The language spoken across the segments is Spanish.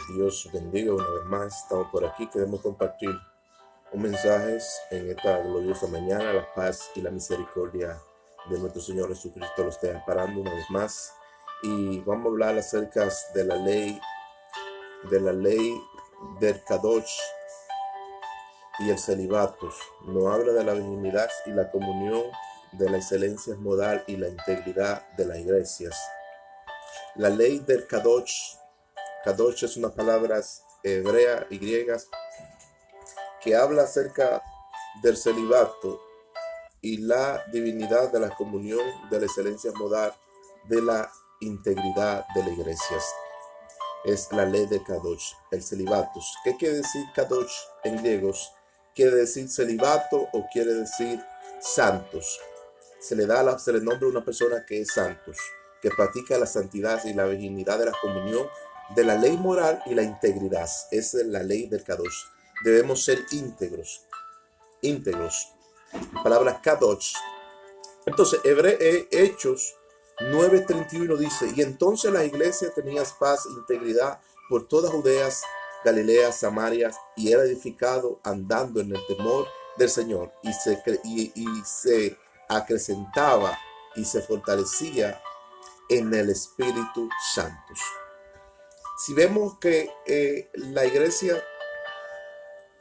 Dios bendiga una vez más. Estamos por aquí. Queremos compartir un mensaje en esta gloriosa mañana. La paz y la misericordia de nuestro Señor Jesucristo lo esté amparando una vez más. Y vamos a hablar acerca de la ley del Kadosh y el celibato. Nos habla de la virginidad y la comunión, de la excelencia moral y la integridad de las iglesias. La ley del Kadosh. Kadosh es una palabra hebrea y griega que habla acerca del celibato y la divinidad de la comunión, de la excelencia moral, de la integridad de las iglesias. Es la ley de Kadosh, el celibato. ¿Qué quiere decir Kadosh en griegos? ¿Quiere decir celibato o quiere decir santos? Se le nombra a una persona que es santos, que practica la santidad y la virginidad de la comunión, de la ley moral y la integridad. Esa es la ley del Kadosh. Debemos ser íntegros. Palabra Kadosh. Entonces, Hechos 9:31 dice: y entonces la iglesia tenía paz e integridad por toda Judea, Galilea, Samaria, y era edificado andando en el temor del Señor, y se acrecentaba y se fortalecía en el Espíritu Santo. Si vemos que la iglesia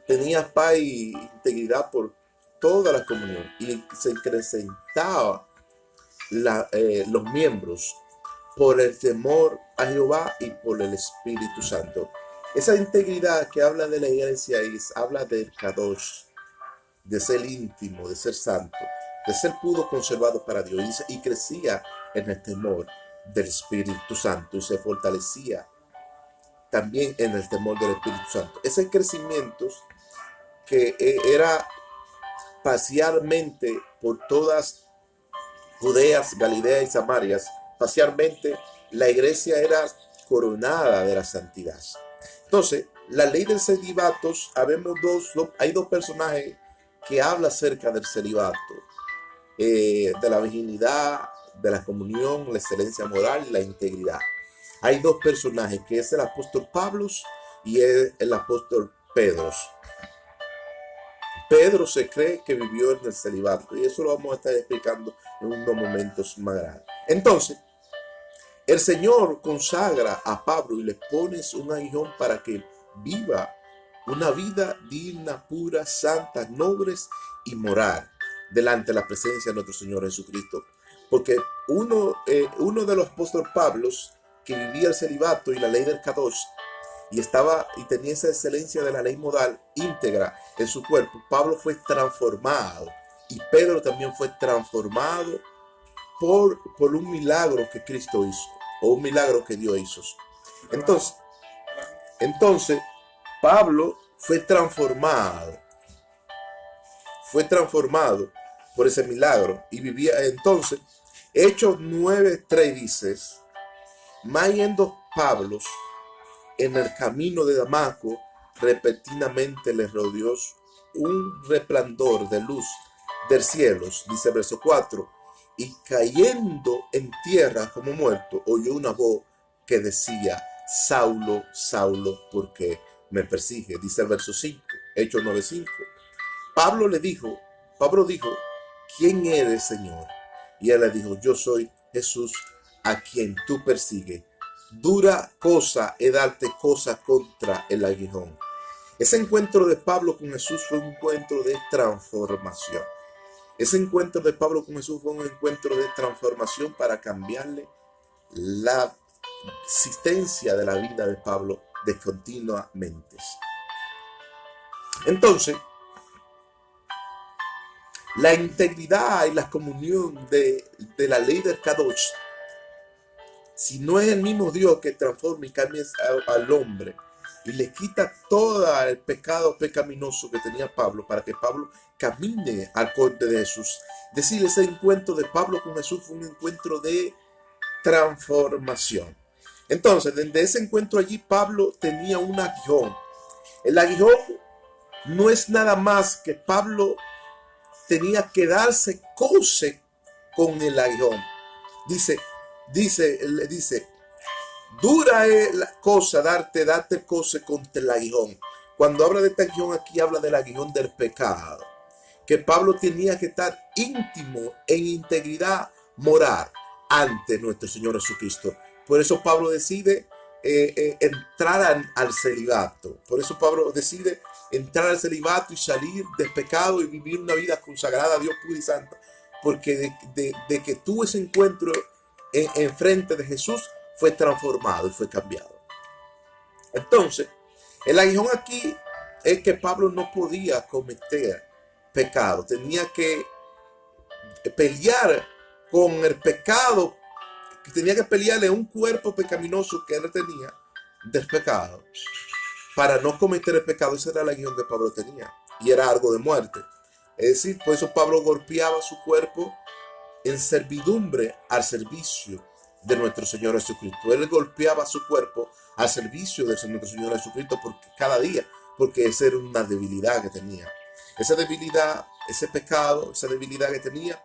tenía paz y integridad por toda la comunión y se acrecentaba los miembros por el temor a Jehová y por el Espíritu Santo. Esa integridad que habla de la iglesia habla del Kadosh, de ser íntimo, de ser santo, de ser puro, conservado para Dios, y crecía en el temor del Espíritu Santo y se fortalecía también en el temor del Espíritu Santo. Ese crecimiento que era parcialmente por todas Judeas, Galilea y Samarias, parcialmente la iglesia era coronada de la santidad. Entonces, la ley del celibato, hay dos personajes que hablan acerca del celibato, de la virginidad, de la comunión, la excelencia moral y la integridad. Hay dos personajes, que es el apóstol Pablo y el apóstol Pedro. Pedro se cree que vivió en el celibato, y eso lo vamos a estar explicando en unos momentos más grandes. Entonces, el Señor consagra a Pablo y le pone un aguijón para que viva una vida digna, pura, santa, noble y moral delante de la presencia de nuestro Señor Jesucristo. Porque uno de los apóstoles Pablo, que vivía el celibato y la ley del Kadosh, y tenía esa excelencia de la ley moral íntegra en su cuerpo, Pablo fue transformado, y Pedro también fue transformado por un milagro que Cristo hizo, o un milagro que Dios hizo. Entonces Pablo fue transformado por ese milagro y vivía. Entonces, Hechos 9:3 dice: mas yendo Pablo en el camino de Damasco, repentinamente le rodeó un resplandor de luz del cielo, dice el verso 4, y cayendo en tierra como muerto, oyó una voz que decía: Saulo, Saulo, ¿por qué me persigue? Dice el verso 5, Hechos 9:5. Pablo dijo: ¿quién eres, Señor? Y él le dijo: yo soy Jesús, a quien tú persigues. Dura cosa es darte cosa contra el aguijón. Ese encuentro de Pablo con Jesús fue un encuentro de transformación. Ese encuentro de Pablo con Jesús fue un encuentro de transformación para cambiarle la existencia de la vida de Pablo de continuamente. Entonces, la integridad y la comunión de la ley del Kadosh, si no es el mismo Dios que transforma y cambia al hombre y le quita todo el pecado pecaminoso que tenía Pablo, para que Pablo camine al corte de Jesús. Decir, ese encuentro de Pablo con Jesús fue un encuentro de transformación. Entonces, desde ese encuentro allí, Pablo tenía un aguijón. El aguijón no es nada más que Pablo tenía que darse cose con el aguijón. Dice, Dura es la cosa darte cosa contra el aguijón. Cuando habla de este aguijón aquí, habla del aguijón del pecado. Que Pablo tenía que estar íntimo en integridad moral ante nuestro Señor Jesucristo. Por eso Pablo decide entrar al celibato. Por eso Pablo decide entrar al celibato y salir del pecado y vivir una vida consagrada a Dios pura y santa. Porque de que tuvo ese encuentro en frente de Jesús, fue transformado y fue cambiado. Entonces, el aguijón aquí es que Pablo no podía cometer pecado. Tenía que pelear con el pecado. Tenía que pelearle un cuerpo pecaminoso que él tenía del pecado para no cometer el pecado. Ese era el aguijón que Pablo tenía. Y era algo de muerte. Es decir, por eso Pablo golpeaba su cuerpo en servidumbre al servicio de nuestro Señor Jesucristo. Él golpeaba su cuerpo al servicio de nuestro Señor Jesucristo porque cada día, porque esa era una debilidad que tenía. Esa debilidad, ese pecado, esa debilidad que tenía,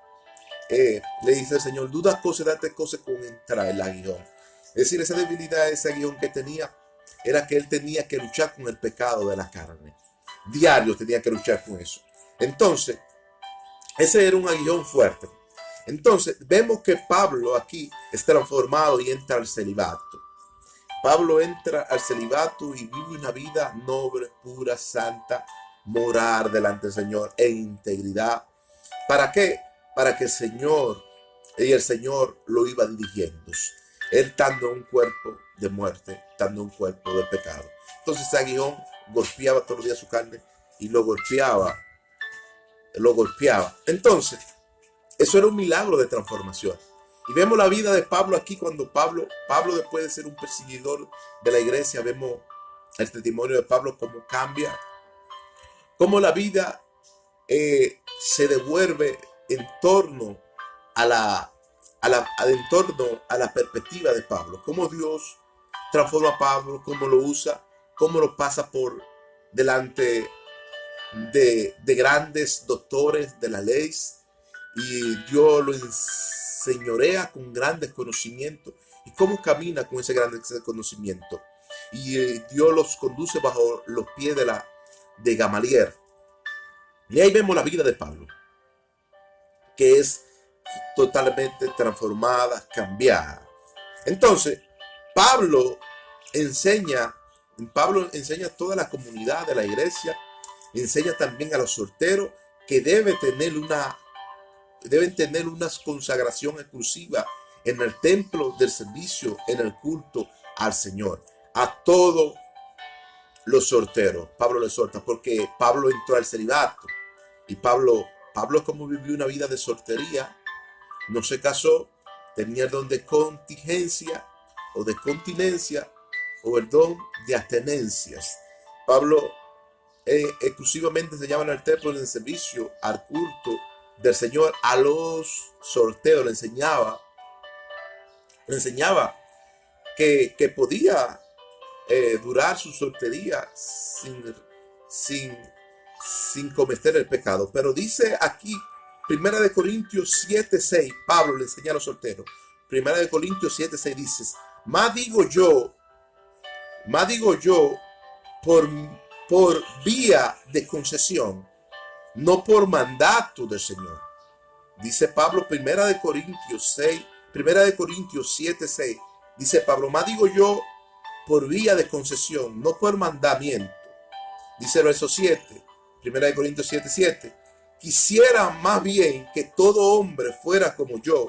le dice el Señor, dudas cosas, date cosas con entrar el aguijón. Es decir, esa debilidad, ese aguijón que tenía, era que él tenía que luchar con el pecado de la carne. Diario tenía que luchar con eso. Entonces, ese era un aguijón fuerte. Entonces, vemos que Pablo aquí es transformado y entra al celibato. Pablo entra al celibato y vive una vida noble, pura, santa, moral delante del Señor en integridad. ¿Para qué? Para que el Señor lo iba dirigiendo. Él estando en un cuerpo de muerte, estando en un cuerpo de pecado. Entonces, ese aguijón golpeaba todos los días su carne y lo golpeaba. Entonces, eso era un milagro de transformación. Y vemos la vida de Pablo aquí cuando Pablo después de ser un perseguidor de la iglesia, vemos el testimonio de Pablo cómo cambia, cómo la vida se devuelve en torno a la perspectiva de Pablo, cómo Dios transforma a Pablo, cómo lo usa, cómo lo pasa por delante de grandes doctores de la ley. Y Dios lo enseñorea con grandes conocimientos. ¿Y cómo camina con ese gran conocimiento? Y Dios los conduce bajo los pies de Gamaliel. Y ahí vemos la vida de Pablo, que es totalmente transformada, cambiada. Entonces, Pablo enseña a toda la comunidad de la iglesia, enseña también a los solteros que deben tener una consagración exclusiva en el templo del servicio, en el culto al Señor. A todos los solteros, Pablo les exhorta, porque Pablo entró al celibato. Y Pablo, como vivió una vida de soltería, no se casó, tenía el don de contingencia o de continencia o el don de abstenencias. Pablo exclusivamente se llama en el templo del servicio al culto del Señor a los solteros. Le enseñaba que podía durar su soltería sin cometer el pecado. Pero dice aquí, 1 Corintios 7:6, Pablo le enseña a los solteros. 1 Corintios 7:6 dice, más digo yo por vía de concesión, no por mandato del Señor. Dice Pablo, 1 Corintios 7:6, dice Pablo, más digo yo por vía de concesión, no por mandamiento. Dice el verso 7, 1 Corintios 7:7, quisiera más bien que todo hombre fuera como yo,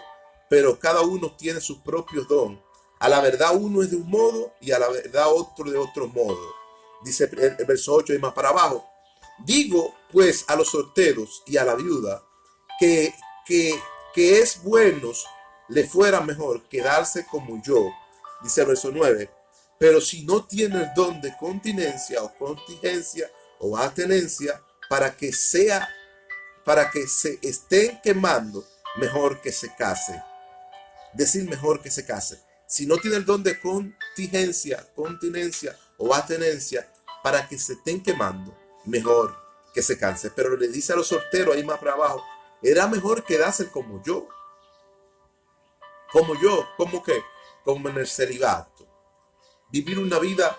pero cada uno tiene sus propios dones. A la verdad uno es de un modo y a la verdad otro de otro modo. Dice el verso 8 y más para abajo. Digo pues a los solteros y a la viuda que es bueno le fuera mejor quedarse como yo. Dice el verso 9. Pero si no tiene el don de continencia o contingencia o abstenencia para que se estén quemando, mejor que se case. Decir mejor que se case. Si no tiene el don de contingencia o abstenencia para que se estén quemando, mejor que se canse. Pero le dice a los solteros ahí más para abajo, era mejor quedarse como yo, como que, como en el celibato. vivir una vida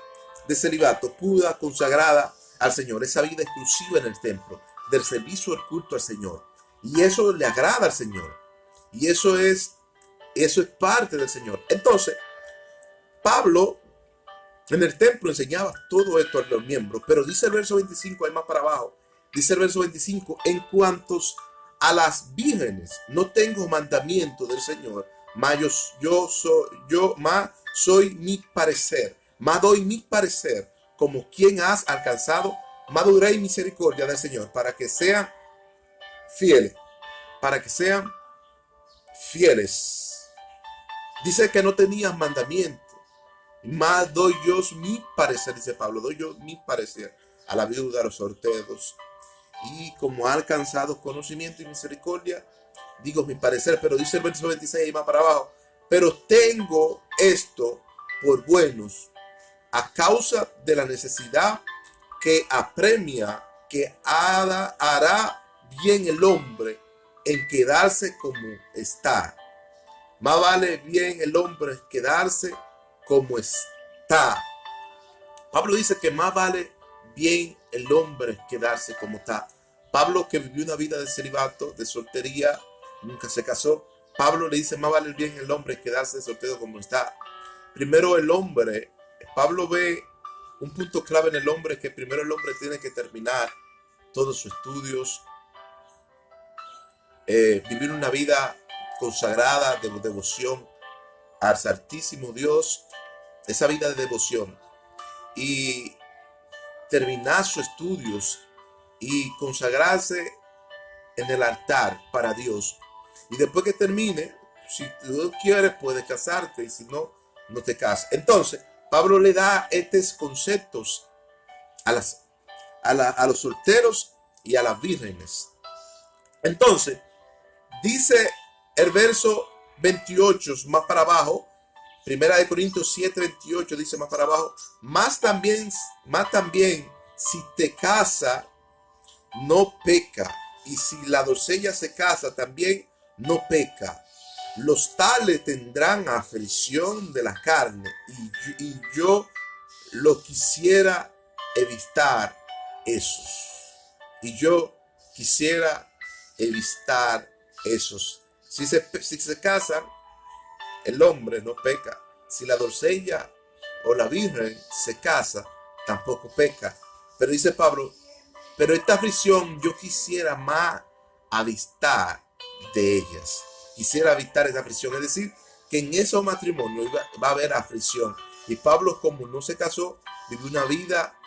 de celibato, pura, consagrada al Señor, esa vida exclusiva en el templo, del servicio al culto al Señor. Y eso le agrada al Señor. Y eso es parte del Señor. Entonces, Pablo en el templo enseñaba todo esto a los miembros, pero dice el verso 25, ahí más para abajo, dice el verso 25, en cuantos a las vírgenes, no tengo mandamiento del Señor, mas soy mi parecer, más doy mi parecer, como quien has alcanzado madurez y misericordia del Señor, para que sean fieles, para que sean fieles. Dice que no tenías mandamiento. Más doy yo mi parecer, dice Pablo, doy yo mi parecer a la viuda, a los solteros. Y como ha alcanzado conocimiento y misericordia, digo mi parecer, pero dice el verso 26 y más para abajo, pero tengo esto por buenos, a causa de la necesidad que apremia, que hará bien el hombre en quedarse como está. Más vale bien el hombre quedarse como está. Pablo dice que más vale bien el hombre quedarse como está. Pablo, que vivió una vida de celibato, de soltería, nunca se casó. Pablo le dice más vale bien el hombre quedarse soltero como está. Primero el hombre, Pablo ve un punto clave en el hombre, que primero el hombre tiene que terminar todos sus estudios, vivir una vida consagrada de devoción al Santísimo Dios, esa vida de devoción, y terminar sus estudios y consagrarse en el altar para Dios. Y después que termine, si tú quieres, puedes casarte, y si no, no te casas. Entonces, Pablo le da estos conceptos a los solteros y a las vírgenes. Entonces, dice el verso 28 más para abajo, Primera de Corintios 7, 28 dice más para abajo, más también si te casa, no peca, y si la doncella se casa, también no peca. Los tales tendrán aflicción de la carne, y yo lo quisiera evitar esos. Y yo quisiera evitar esos. Si se casan, el hombre no peca. Si la doncella o la virgen se casa, tampoco peca. Pero dice Pablo, pero esta aflicción yo quisiera más avistar de ellas. Quisiera evitar esa aflicción. Es decir, que en esos matrimonios va a haber aflicción. Y Pablo, como no se casó, vivió una vida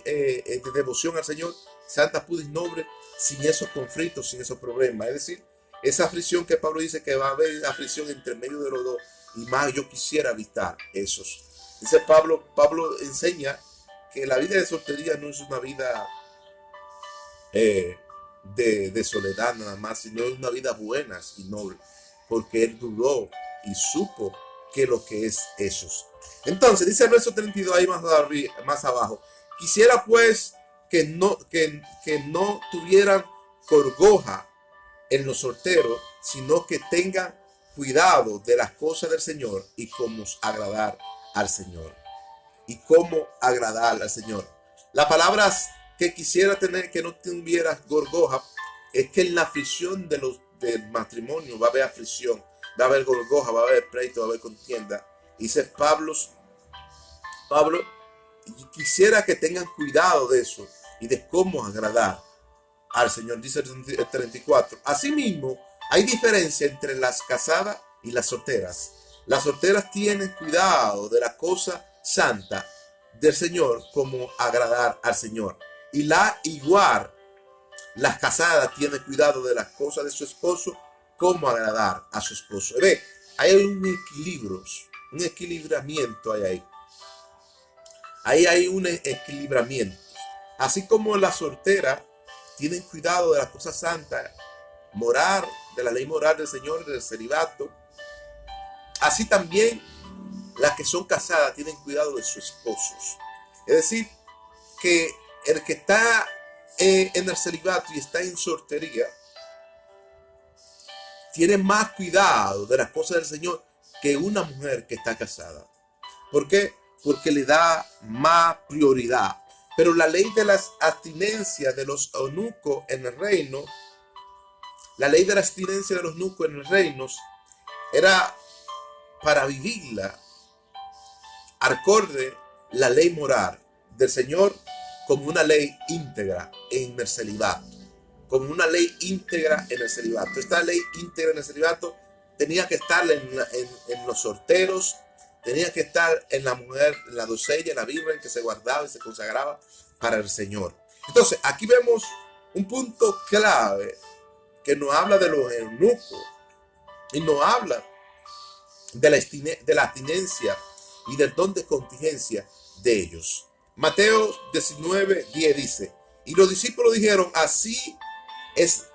de devoción al Señor, santa, pura y noble, sin esos conflictos, sin esos problemas. Es decir, esa aflicción que Pablo dice que va a haber aflicción entre medio de los dos, y más yo quisiera evitar esos. Dice Pablo enseña que la vida de soltería no es una vida de soledad nada más, sino es una vida buena y noble, porque él dudó y supo que lo que es esos. Entonces dice el verso 32 ahí más abajo, quisiera pues que no tuvieran congoja en los solteros, sino que tengan cuidado de las cosas del Señor y cómo agradar al Señor. Y cómo agradar al Señor. Las palabras que quisiera tener que no tuviera gorgoja es que en la aflicción del matrimonio va a haber aflicción, va a haber gorgoja, va a haber pleito, va a haber contienda. Dice Pablo, quisiera que tengan cuidado de eso y de cómo agradar al Señor. Dice el 34. Asimismo, hay diferencia entre las casadas y las solteras. Las solteras tienen cuidado de la cosa santa del Señor, como agradar al Señor. Y las casadas tienen cuidado de las cosas de su esposo, como agradar a su esposo. Ve, hay un equilibramiento ahí. Ahí hay un equilibramiento. Así como las solteras tienen cuidado de las cosas santas, moral, de la ley moral del Señor, del celibato, así también las que son casadas tienen cuidado de sus esposos. Es decir, que el que está en el celibato y está en soltería tiene más cuidado de las cosas del Señor que una mujer que está casada. ¿Por qué? porque le da más prioridad. Pero la ley de las abstinencias de los eunucos en el reino, la ley de la abstinencia de los eunucos en el reino era para vivirla acorde la ley moral del Señor como una ley íntegra en el celibato. Como una ley íntegra en el celibato. Esta ley íntegra en el celibato tenía que estar en los solteros, tenía que estar en la mujer, en la doncella, en la virgen que se guardaba y se consagraba para el Señor. Entonces, aquí vemos un punto clave que nos habla de los eunucos y nos habla de la abstinencia y del don de contingencia de ellos. Mateo 19:10 dice, y los discípulos dijeron, así es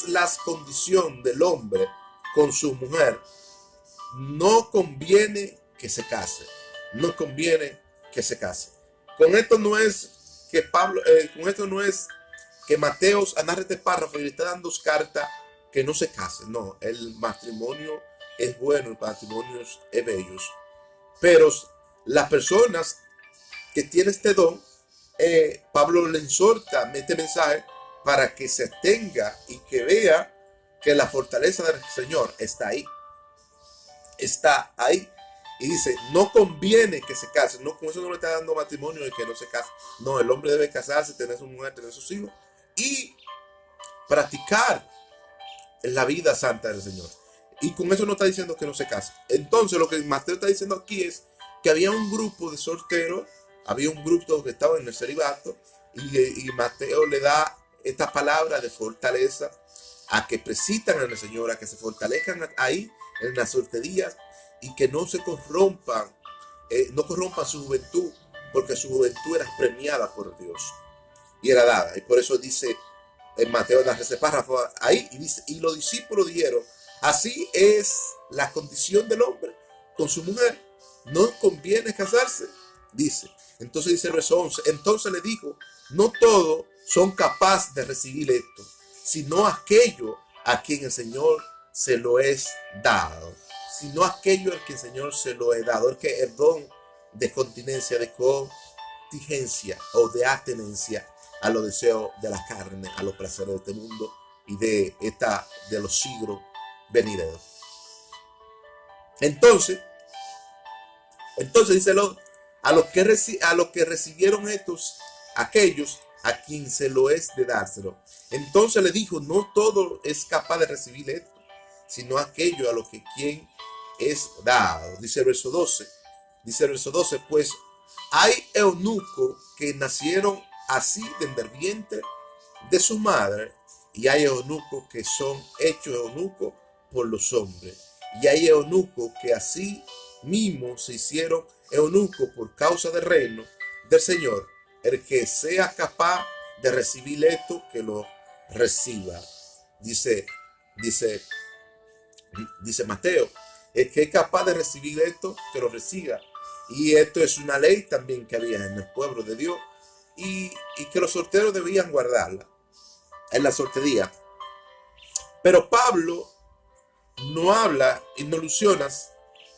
la condición del hombre con su mujer. No conviene que se case. No conviene que se case. Con esto no es que Mateo agarre este párrafo y le está dando carta que no se case. No, el matrimonio es bueno, el matrimonio es bello. Pero las personas que tienen este don, Pablo le exhorta este mensaje para que se tenga y que vea que la fortaleza del Señor está ahí. Está ahí. Y dice, no conviene que se case. No, con eso no le está dando matrimonio de que no se case. No, el hombre debe casarse, tener su mujer, tener sus hijos y practicar la vida santa del Señor. Y con eso no está diciendo que no se case. Entonces lo que Mateo está diciendo aquí es que había un grupo de solteros, había un grupo que estaba en el celibato y Mateo le da esta palabra de fortaleza a que precitan en el Señor, a que se fortalezcan ahí en las solterías y que no se corrompan, no corrompan su juventud, porque su juventud era premiada por Dios y era dada. Y por eso dice en Mateo, en ese párrafo ahí, y dice, y los discípulos dijeron, así es la condición del hombre con su mujer, no conviene casarse, dice. Entonces dice el verso 11, entonces le dijo, no todos son capaces de recibir esto, sino aquello a quien el Señor se lo es dado, sino aquello a quien el Señor se lo es dado, el que el don de continencia, de contingencia o de abstenencia a los deseos de la carne, a los placeres de este mundo y de los siglos venideros. Entonces dice a los que recibieron aquellos a quien se lo es de dárselo. Entonces le dijo, no todo es capaz de recibir esto, sino aquello a lo que quien es dado. Dice el verso 12, pues hay eunucos que nacieron así desde el vientre de su madre, y hay eunucos que son hechos eunucos por los hombres, y hay eunucos que así mismo se hicieron eunucos por causa del reino del Señor. El que sea capaz de recibir esto, que lo reciba. Dice Mateo, el que es capaz de recibir esto, que lo reciba. Y esto es una ley también que había en el pueblo de Dios y que los solteros debían guardarla en la soltería. Pero Pablo no habla y no alusiona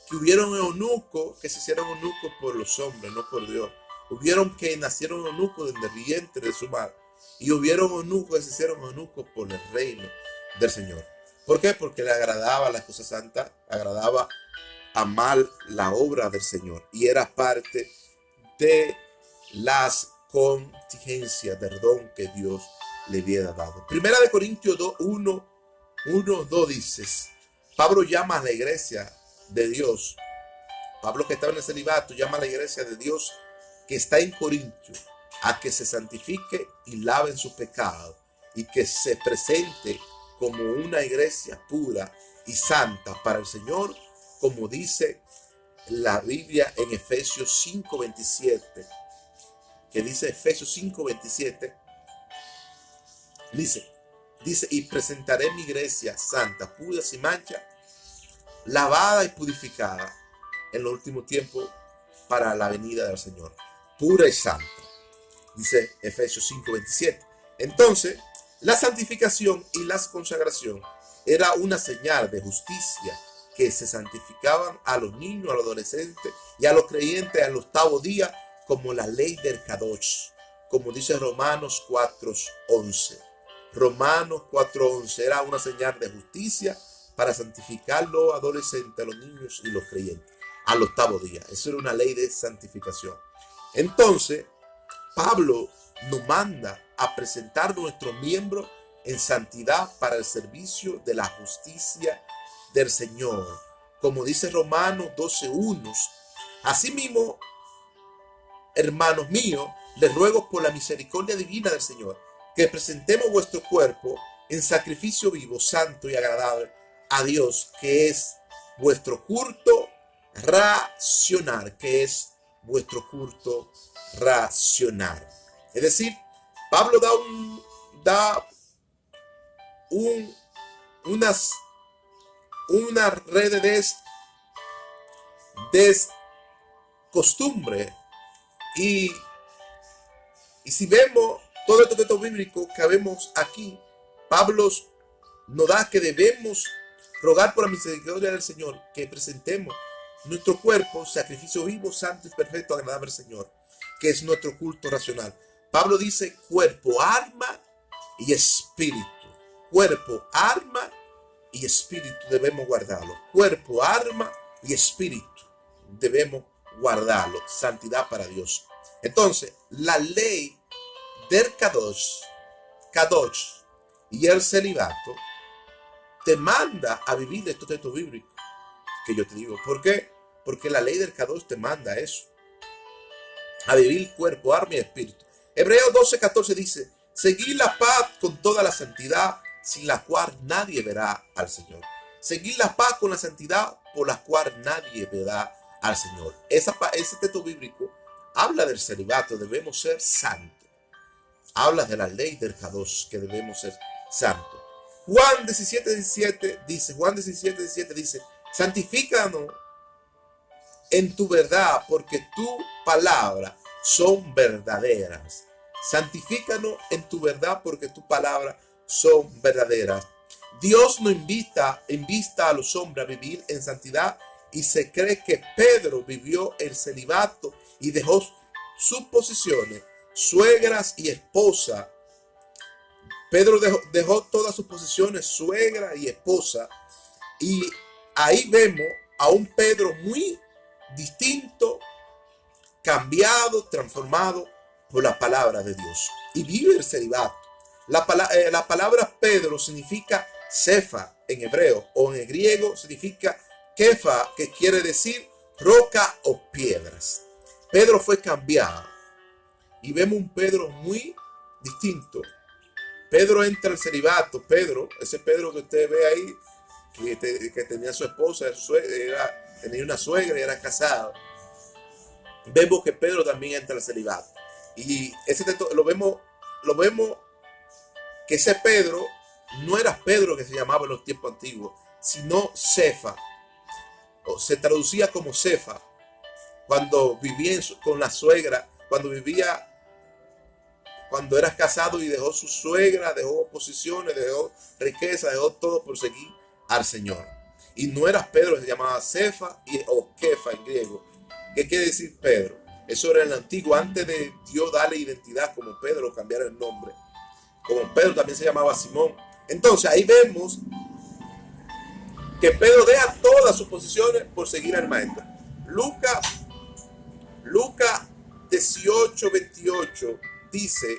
que hubieron eunucos que se hicieron eunucos por los hombres, no por Dios. Hubieron que nacieron eunucos desde el vientre de su madre. Y hubieron eunucos que se hicieron eunucos por el reino del Señor. ¿Por qué? Porque le agradaba las cosas santas, agradaba amar la obra del Señor. Y era parte de las contingencias del don que Dios le había dado. Primera de Corintios 1:2 dices, Pablo llama a la iglesia de Dios. Pablo, que estaba en el celibato, llama a la iglesia de Dios que está en Corintio a que se santifique y lave en sus pecados y que se presente como una iglesia pura y santa para el Señor, como dice la Biblia en Efesios 5:27, que dice Efesios 5:27, dice, y presentaré mi iglesia santa, pura, sin mancha, lavada y purificada en los últimos tiempos para la venida del Señor, pura y santa, dice Efesios 5:27. Entonces, la santificación y la consagración era una señal de justicia que se santificaban a los niños, a los adolescentes y a los creyentes al octavo día, como la ley del Kadosh, como dice Romanos 4:11. Romanos 4:11 era una señal de justicia para santificar los adolescentes, a los niños y los creyentes al octavo día. Eso era una ley de santificación. Entonces, Pablo nos manda a presentar nuestros miembros en santidad para el servicio de la justicia del Señor. Como dice Romanos 12:1. Asimismo, hermanos míos, les ruego por la misericordia divina del Señor, que presentemos vuestro cuerpo en sacrificio vivo, santo y agradable a Dios, que es vuestro culto racional, que es vuestro culto racional. Es decir, Pablo da una red de costumbre y si vemos todo el texto bíblico que vemos aquí, Pablo nos da que debemos rogar por la misericordia del Señor que presentemos nuestro cuerpo, sacrificio vivo, santo y perfecto, agradable al Señor, que es nuestro culto racional. Pablo dice cuerpo, alma y espíritu. Cuerpo, alma y espíritu debemos guardarlo. Cuerpo, alma y espíritu debemos guardarlo. Santidad para Dios. Entonces, la ley del Kadosh y el celibato te manda a vivir estos textos bíblicos que yo te digo. ¿Por qué? Porque la ley del Kadosh te manda eso, a vivir cuerpo, alma y espíritu. Hebreos 12:14 dice, seguid la paz con toda la santidad, sin la cual nadie verá al Señor. Seguid la paz con la santidad, por la cual nadie verá al Señor. Ese texto bíblico habla del celibato, debemos ser santos. Habla de la ley del Kadosh, que debemos ser santos. Juan 17:17 dice, santifícanos en tu verdad, porque tu palabra son verdaderas. Santifícanos en tu verdad, porque tu palabra son verdaderas. Dios nos invita a los hombres a vivir en santidad, y se cree que Pedro vivió el celibato y dejó sus posiciones, suegras y esposa. Pedro dejó todas sus posiciones, suegra y esposa, y ahí vemos a un Pedro muy distinto, cambiado, transformado por la palabra de Dios, y vive el celibato. La palabra Pedro significa Cefa en hebreo, o en el griego significa Kefa, que quiere decir roca o piedras. Pedro fue cambiado y vemos un Pedro muy distinto. Pedro entra al celibato. Pedro, ese Pedro que usted ve ahí, que tenía su esposa, tenía una suegra y era casado. Vemos que Pedro también entra al celibato. Y ese texto lo vemos que ese Pedro no era Pedro que se llamaba en los tiempos antiguos, sino Cefa, o se traducía como Cefa, cuando vivía con la suegra, cuando eras casado y dejó su suegra, dejó posiciones, dejó riqueza, dejó todo por seguir al Señor. Y no era Pedro, se llamaba Cefa o Kefa en griego. ¿Qué quiere decir Pedro? Eso era en el antiguo, antes de Dios darle identidad como Pedro, cambiar el nombre. Como Pedro también se llamaba Simón. Entonces ahí vemos que Pedro deja todas sus posiciones por seguir al maestro. Lucas 18:28 dice,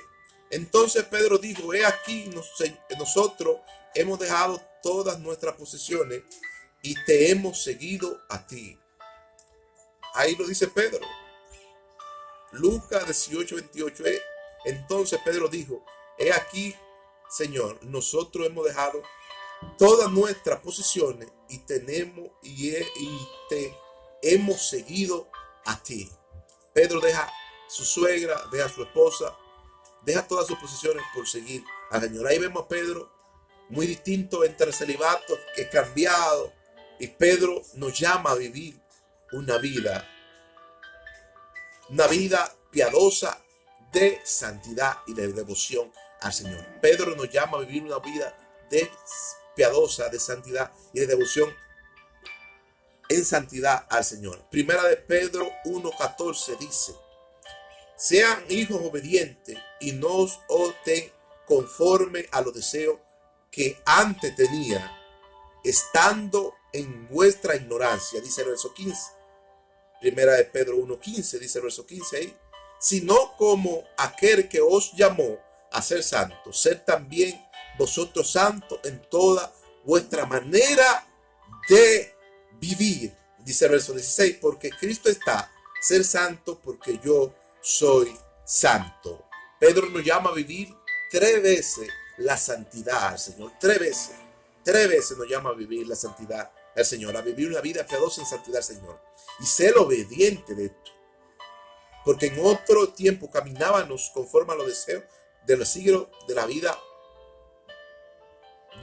entonces Pedro dijo, he aquí nosotros hemos dejado todas nuestras posesiones y te hemos seguido a ti. Ahí lo dice Pedro. Lucas 18:28. Entonces Pedro dijo, he aquí, Señor, nosotros hemos dejado todas nuestras posesiones y te hemos seguido a ti. Pedro deja su suegra, deja su esposa, deja todas sus posesiones por seguir al Señor. Ahí vemos a Pedro muy distinto entre el celibato, que es cambiado, y Pedro nos llama a vivir una vida piadosa de santidad y de devoción al Señor. Pedro nos llama a vivir una vida piadosa, de santidad y de devoción en santidad al Señor. Primera de Pedro 1:14 dice: sean hijos obedientes y no os oten conforme a los deseos que antes tenía, estando en vuestra ignorancia, dice el verso 15. Primera de Pedro 1:15, dice el verso 15 ahí, sino como aquel que os llamó a ser santos, ser también vosotros santos en toda vuestra manera de vivir, dice el verso 16, porque Cristo está, ser santo porque yo soy santo. Pedro nos llama a vivir 3 veces la santidad al Señor, 3 veces nos llama a vivir la santidad al Señor, a vivir una vida piadosa en santidad al Señor y ser obediente de esto. Porque en otro tiempo caminábamos conforme a los deseos de los siglos de la vida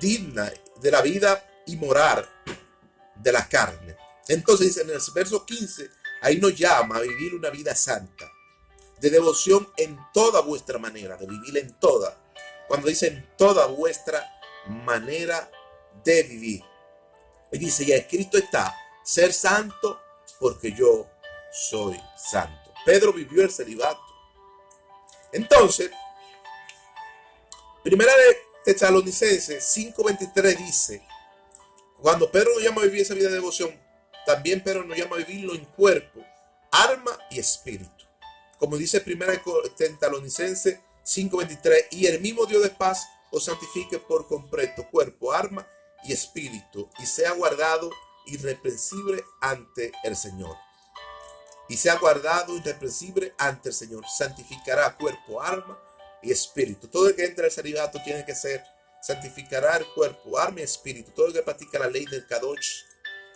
digna, de la vida inmoral de la carne. Entonces dice en el verso 15, ahí nos llama a vivir una vida santa, de devoción en toda vuestra manera, de vivir en toda. Cuando dice en toda vuestra manera de vivir. Y dice, y en Cristo está, ser santo porque yo soy santo. Pedro vivió el celibato. Entonces, Primera de Tesalonicenses 5:23 dice, cuando Pedro nos llama a vivir esa vida de devoción, también Pedro nos llama a vivirlo en cuerpo, alma y espíritu. Como dice Primera de Tesalonicenses 5:23, y el mismo Dios de paz os santifique por completo, cuerpo, alma y espíritu, y sea guardado irreprensible ante el Señor. Y sea guardado irreprensible ante el Señor. Santificará cuerpo, alma y espíritu. Todo el que entra al celibato tiene que ser, santificará el cuerpo, alma y espíritu. Todo el que practica la ley del Kadosh,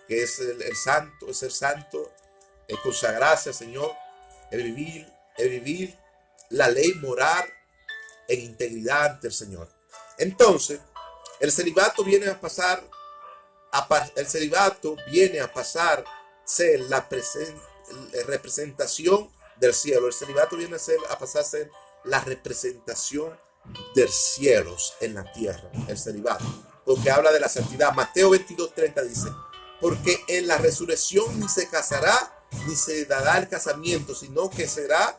que es el santo, es ser santo, el consagrarse al Señor, el vivir la ley moral en integridad ante el Señor. Entonces, el celibato viene a pasar, ser la representación del cielo. El celibato viene a pasar a ser la representación del cielo en la tierra, el celibato, porque habla de la santidad. Mateo 22:30 dice, porque en la resurrección ni se casará, ni se dará el casamiento, sino que será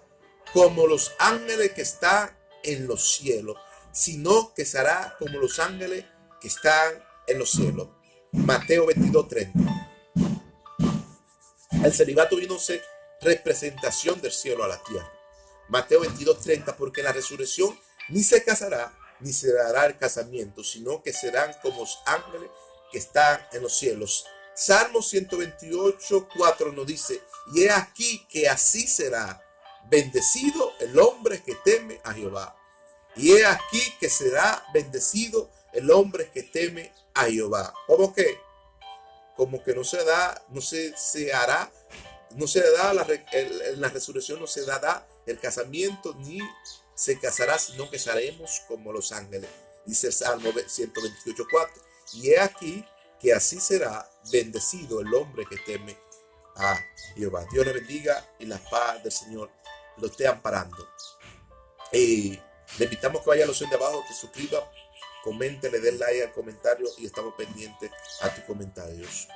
como los ángeles que están en los cielos, sino que será como los ángeles que están en los cielos. Mateo 22:30. El celibato vino a ser representación del cielo a la tierra. Mateo 22:30, porque en la resurrección ni se casará, ni se dará el casamiento, sino que serán como los ángeles que están en los cielos. Salmo 128:4 nos dice, y he aquí que así será bendecido el hombre que teme a Jehová. Y he aquí que será bendecido el hombre que teme a Jehová. ¿Cómo que? Como que no se da, en la resurrección no se dará el casamiento, ni se casará, sino que seremos como los ángeles. Dice el Salmo 128:4. Y he aquí que así será bendecido el hombre que teme a Jehová. Dios le bendiga y la paz del Señor lo esté amparando. Le invitamos que vaya a la opción de abajo, que suscriba, comente, le dé like al comentario y estamos pendientes a tus comentarios.